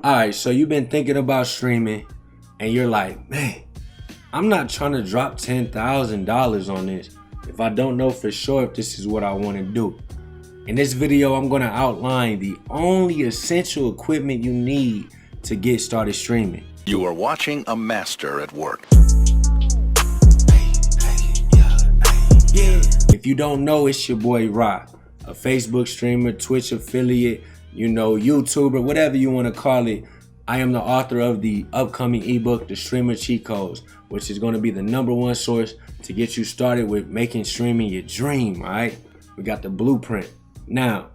Alright, so you've been thinking about streaming and you're like, man, I'm not trying to drop $10,000 on this if I don't know for sure if this is what I want to do. In this video, I'm going to outline the only essential equipment you need to get started streaming. You are watching a master at work. Yeah. If you don't know, it's your boy Rock, a Facebook streamer, Twitch affiliate, YouTuber, whatever you want to call it. I am the author of the upcoming ebook, The Streamer Cheat Codes, which is going to be the #1 source to get you started with making streaming your dream. All right, we got the blueprint. Now,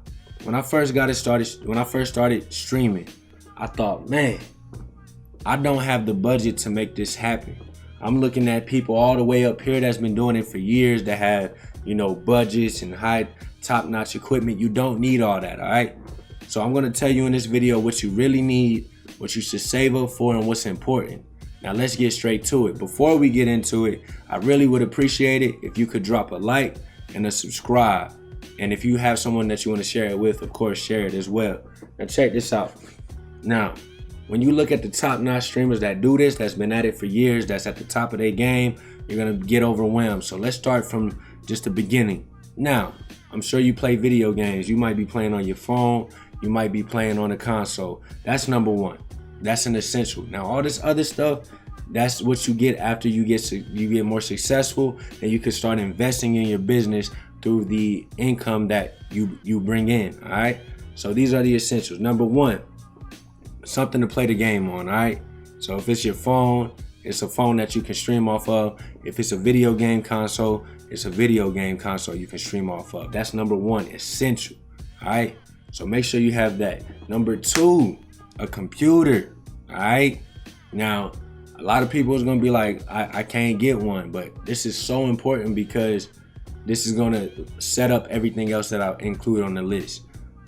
when I first started streaming, I thought, man, I don't have the budget to make this happen. I'm looking at people all the way up here that's been doing it for years that have, budgets and high top-notch equipment. You don't need all that, all right? So I'm going to tell you in this video what you really need, what you should save up for, and what's important. Now let's get straight to it. Before we get into it, I really would appreciate it if you could drop a like and a subscribe. And if you have someone that you want to share it with, of course, share it as well. Now check this out. Now, when you look at the top-notch streamers that do this, that's been at it for years, that's at the top of their game, you're going to get overwhelmed. So let's start from just the beginning. Now, I'm sure you play video games. You might be playing on your phone. You might be playing on a console. That's #1. That's an essential. Now, all this other stuff, that's what you get after you get more successful, and you can start investing in your business through the income that you bring in. All right. So these are the essentials. #1, something to play the game on. All right. So if it's your phone, it's a phone that you can stream off of. If it's a video game console, it's a video game console you can stream off of. That's #1 essential. All right. So make sure you have that. #2, a computer. All right. Now, a lot of people is going to be like, I can't get one, but this is so important because this is going to set up everything else that I include on the list.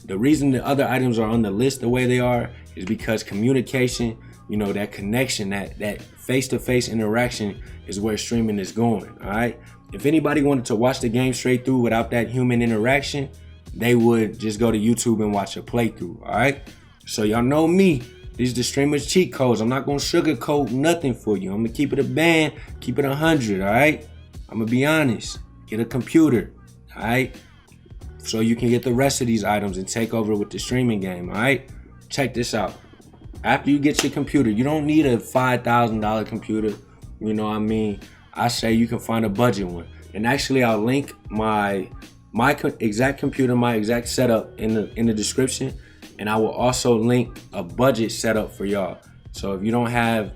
The reason the other items are on the list the way they are is because communication, that connection, that face-to-face interaction is where streaming is going. All right. If anybody wanted to watch the game straight through without that human interaction, they would just go to YouTube and watch a playthrough. All right. So y'all know me. These are the streamers cheat codes. I'm not going to sugarcoat nothing for you. I'm going to keep it a band, keep it 100. All right. I'm going to be honest. Get a computer. All right. So you can get the rest of these items and take over with the streaming game. All right. Check this out. After you get your computer, you don't need a $5,000 computer. You know what I mean? I say you can find a budget one. And actually, I'll link my exact computer, my exact setup in the description. And I will also link a budget setup for y'all. So if you don't have,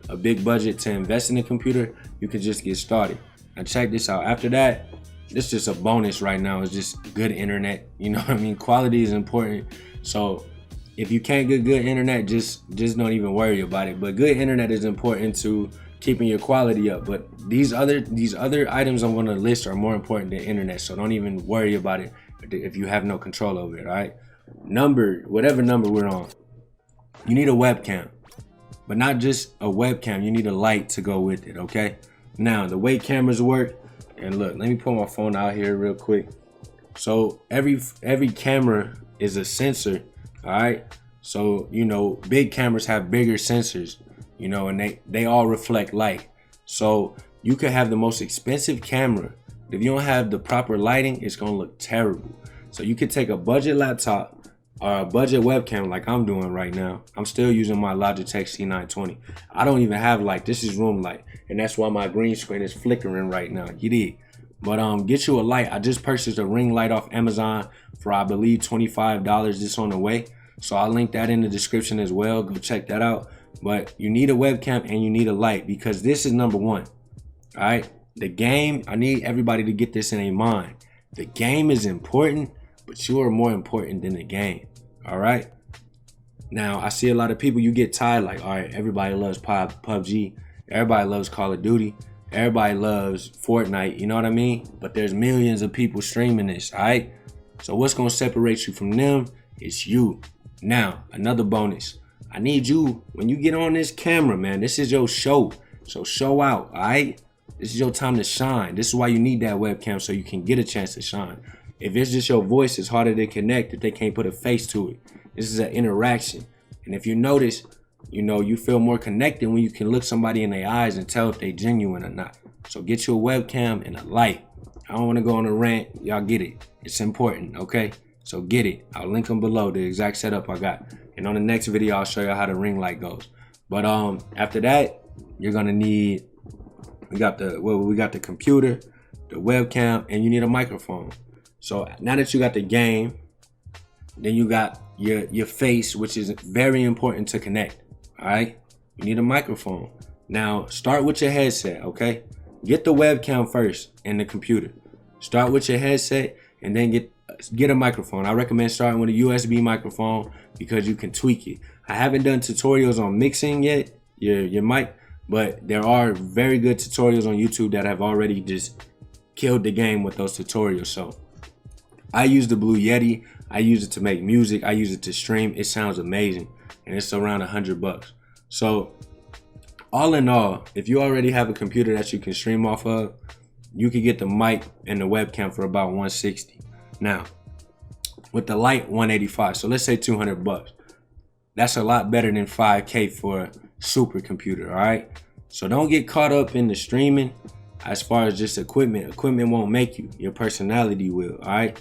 a big budget to invest in a computer, you can just get started. Now check this out. After that, this is just a bonus right now. It's just good internet. You know what I mean? Quality is important. So if you can't get good internet, just don't even worry about it. But good internet is important to keeping your quality up. But these other items I'm going to list are more important than internet. So don't even worry about it if you have no control over it. All right. Whatever number we're on, you need a webcam, but not just a webcam. You need a light to go with it. Okay. Now the way cameras work, and look, let me pull my phone out here real quick. So every camera is a sensor. All right. So, big cameras have bigger sensors, and they all reflect light. So you could have the most expensive camera. If you don't have the proper lighting, it's going to look terrible. So you could take a budget laptop or a budget webcam like I'm doing right now. I'm still using my Logitech C920. I don't even have light. This is room light. And that's why my green screen is flickering right now. You did. But get you a light. I just purchased a ring light off Amazon for, I believe, $25 just on the way. So I'll link that in the description as well. Go check that out. But you need a webcam and you need a light because this is #1. All right. The game, I need everybody to get this in their mind. The game is important, but you are more important than the game. All right. Now, I see a lot of people, you get tired like, all right, everybody loves PUBG. Everybody loves Call of Duty. Everybody loves Fortnite. You know what I mean? But there's millions of people streaming this. All right. So what's going to separate you from them is you. Now, another bonus. I need you, when you get on this camera, man, this is your show. So show out. All right. This is your time to shine. This is why you need that webcam, so you can get a chance to shine. If it's just your voice, it's harder to connect if they can't put a face to it. This is an interaction. And if you notice, you feel more connected when you can look somebody in their eyes and tell if they genuine or not. So get you a webcam and a light. I don't want to go on a rant. Y'all get it. It's important, okay? So get it. I'll link them below, the exact setup I got. And on the next video, I'll show you how the ring light goes. But after that, you're gonna need, we got the computer, the webcam, and you need a microphone. So now that you got the game, then you got your face, which is very important to connect. All right, you need a microphone. Now start with your headset, okay? Get the webcam first and the computer. Start with your headset and then get a microphone. I recommend starting with a USB microphone because you can tweak it. I haven't done tutorials on mixing yet, your mic, but there are very good tutorials on YouTube that have already just killed the game with those tutorials. So I use the Blue Yeti. I use it to make music. I use it to stream. It sounds amazing, and it's around $100. So all in all, if you already have a computer that you can stream off of, you can get the mic and the webcam for about $160. Now, with the light, $185. So let's say $200. That's a lot better than $5K for a supercomputer, all right? So don't get caught up in the streaming as far as just equipment. Equipment won't make you. Your personality will, all right?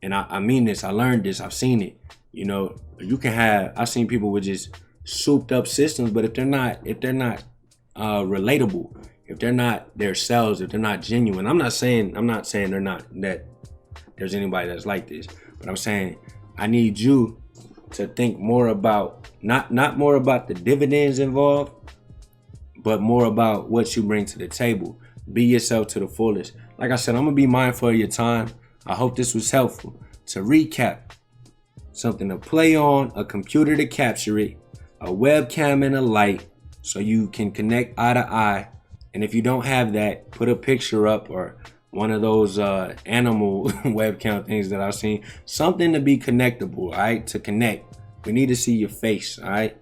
And I mean this. I learned this. I've seen it. You can have, I've seen people with just souped up systems, but if they're not relatable, if they're not themselves, if they're not genuine, I'm not saying they're not, that there's anybody that's like this, but I'm saying I need you to think more about, not more about the dividends involved, but more about what you bring to the table. Be yourself to the fullest. Like I said, I'm gonna be mindful of your time. I hope this was helpful. To recap, something to play on, a computer to capture it, a webcam and a light so you can connect eye to eye. And if you don't have that, put a picture up or one of those animal webcam things that I've seen. Something to be connectable, all right? To connect. We need to see your face, all right?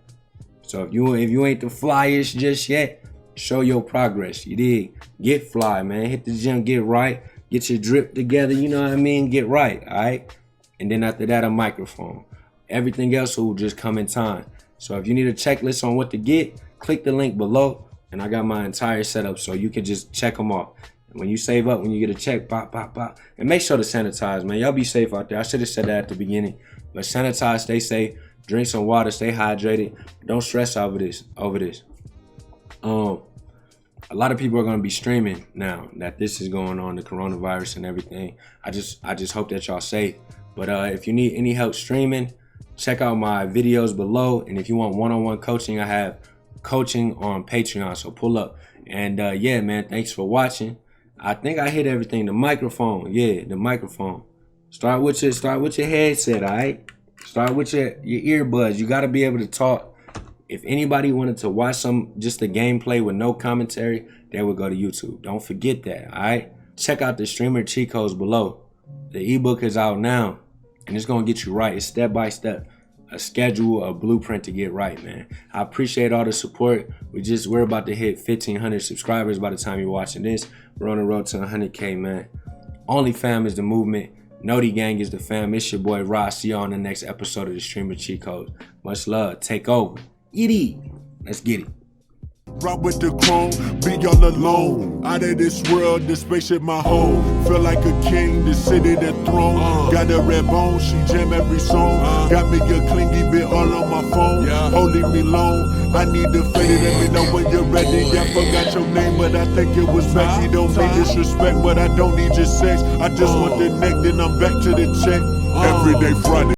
So if you ain't the flyest just yet, show your progress. You did. Get fly, man. Hit the gym, get right. Get your drip together, you know what I mean? Get right, all right? And then after that, a microphone. Everything else will just come in time. So if you need a checklist on what to get, click the link below. And I got my entire setup so you can just check them off. And when you save up, when you get a check, pop, pop, pop. And make sure to sanitize, man. Y'all be safe out there. I should have said that at the beginning. But sanitize, stay safe. Drink some water, stay hydrated. Don't stress over this. A lot of people are going to be streaming now that this is going on, the coronavirus and everything. I just hope that y'all safe. But if you need any help streaming, check out my videos below. And if you want one-on-one coaching, I have coaching on Patreon. So pull up. And yeah, man, thanks for watching. I think I hit everything. The microphone, yeah, the microphone. Start with your headset, all right? Start with your earbuds. You got to be able to talk. If anybody wanted to watch just the gameplay with no commentary, they would go to YouTube. Don't forget that, all right? Check out the streamer cheat codes below. The ebook is out now, and it's going to get you right. It's step by step, a schedule, a blueprint to get right, man. I appreciate all the support. We're about to hit 1,500 subscribers by the time you're watching this. We're on the road to 100K, man. Only fam is the movement. Noti Gang is the fam. It's your boy Ross. See you on the next episode of the Streamer Cheat Codes. Much love. Take over. Let's get it. Rock with the chrome, be all alone. Out of this world, this spaceship my home. Feel like a king, the city, the throne. Got a red bone, she jam every song. Got me a clingy bit all on my phone. Holding me long, I need to fade it. Let me know when you're ready. I forgot your name, but I think it was Becky. Don't mean disrespect, but I don't need your sex. I just want the neck, then I'm back to the check. Every day Friday.